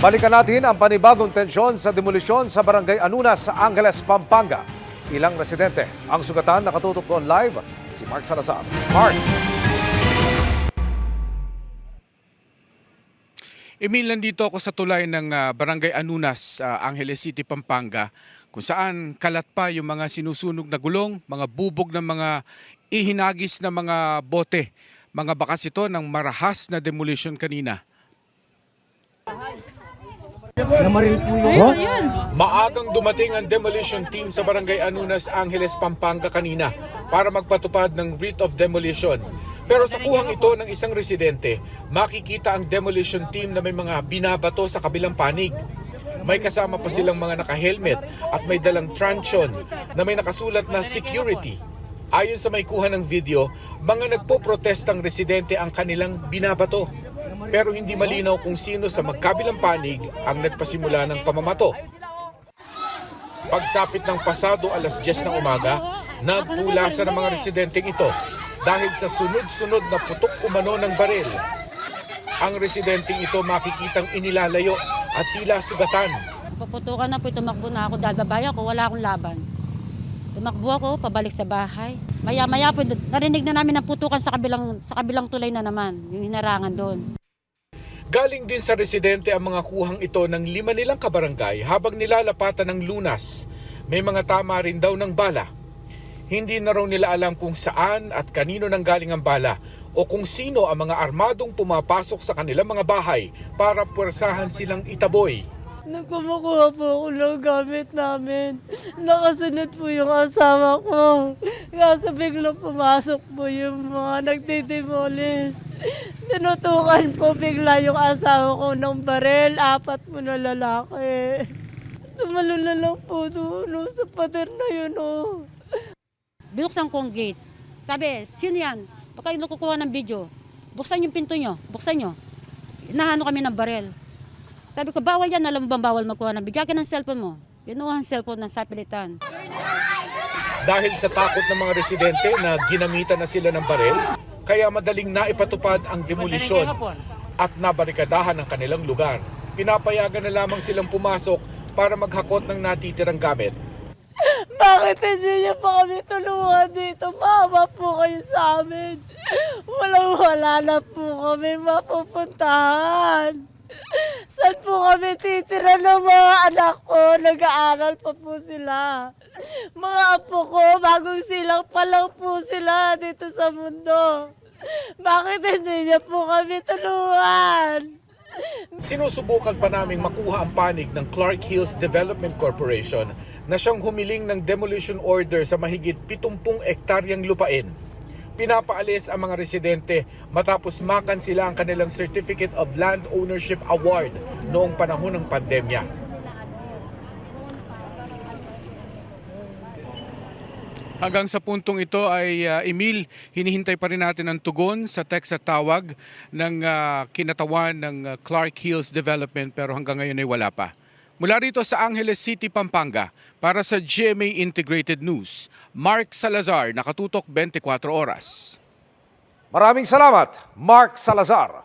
Balikan natin ang panibagong tensyon sa demolisyon sa Barangay Anunas sa Angeles, Pampanga. Ilang residente ang sugatan, nakatutok doon live si Mark Salazar. Mark. Emil, nandito ako sa tulay ng Barangay Anunas, Angeles City, Pampanga, kung saan kalat pa yung mga sinusunog na gulong, mga bubog ng mga ihinagis na mga bote. Mga bakas ito ng marahas na demolition kanina. Maagang dumating ang demolition team sa Barangay Anunas, Angeles, Pampanga kanina para magpatupad ng writ of demolition. Pero sa kuhang ito ng isang residente, makikita ang demolition team na may mga binabato sa kabilang panig. May kasama pa silang mga naka-helmet at may dalang truncheon na may nakasulat na security. Ayon sa may kuha ng video, mga nagpo-protestang residente ang kanilang binabato. Pero hindi malinaw kung sino sa magkabilang panig ang nagpasimula ng pamamato. Pagsapit ng pasado alas 10 ng umaga, nagpulasan ng mga residenteng ito dahil sa sunod-sunod na putok umano ng baril. Ang residenteng ito makikitang inilalayo at tila sugatan. Puputukan na po, tumakbo na ako dahil babae ako, wala akong laban. Tumakbo ako, pabalik sa bahay. Maya-maya po, narinig na namin ang putukan sa kabilang tulay na naman, yung hinarangan doon. Galing din sa residente ang mga kuhang ito ng 5 nilang kabarangay habang nilalapatan ng lunas. May mga tama rin daw ng bala. Hindi na raw nila alam kung saan at kanino nanggaling ang bala o kung sino ang mga armadong pumapasok sa kanilang mga bahay para puwersahan silang itaboy. Nagkumukuha po ako ng gamit namin. Nakasunod po yung asawa ko. Kaso biglang pumasok po yung mga nagtitimolis. Tinutukan po bigla yung asawa ko ng barel. 4 po na lalaki. Tumalo na lang po doon sa pader na yun. Binuksan ko ang gate. Sabi, sino yan? Baka yung kukuha ng video. Buksan yung pinto nyo. Buksan nyo. Inahano kami ng barel. Sabi ko, bawal yan. Alam mo bang bawal magkuha ng video? Bigyan ng cellphone mo. Binuha ang cellphone ng sapilitan. Dahil sa takot ng mga residente na ginamitan na sila ng baril, kaya madaling naipatupad ang demolisyon at nabarikadahan ang kanilang lugar. Pinapayagan na lamang silang pumasok para maghakot ng natitirang gamit. Bakit hindi niya pa kami tulungan dito? Mama po kayo sa amin. Wala na po kami mapupuntahan. Saan po kami titira ng mga anak ko? Nag-aaral pa po sila. Mga apo ko, bagong silang pa lang po sila dito sa mundo. Bakit hindi niya po kami tulungan? Sinusubukan pa naming makuha ang panig ng Clark Hills Development Corporation na siyang humiling ng demolition order sa mahigit 70 ektaryang lupain. Pinapaalis ang mga residente matapos makansila ang kanilang Certificate of Land Ownership Award noong panahon ng pandemya. Hanggang sa puntong ito ay Emil, hinihintay pa rin natin ang tugon sa text at tawag ng kinatawan ng Clark Hills Development pero hanggang ngayon ay wala pa. Mula rito sa Angeles City, Pampanga, para sa GMA Integrated News, Mark Salazar, nakatutok 24 oras. Maraming salamat, Mark Salazar.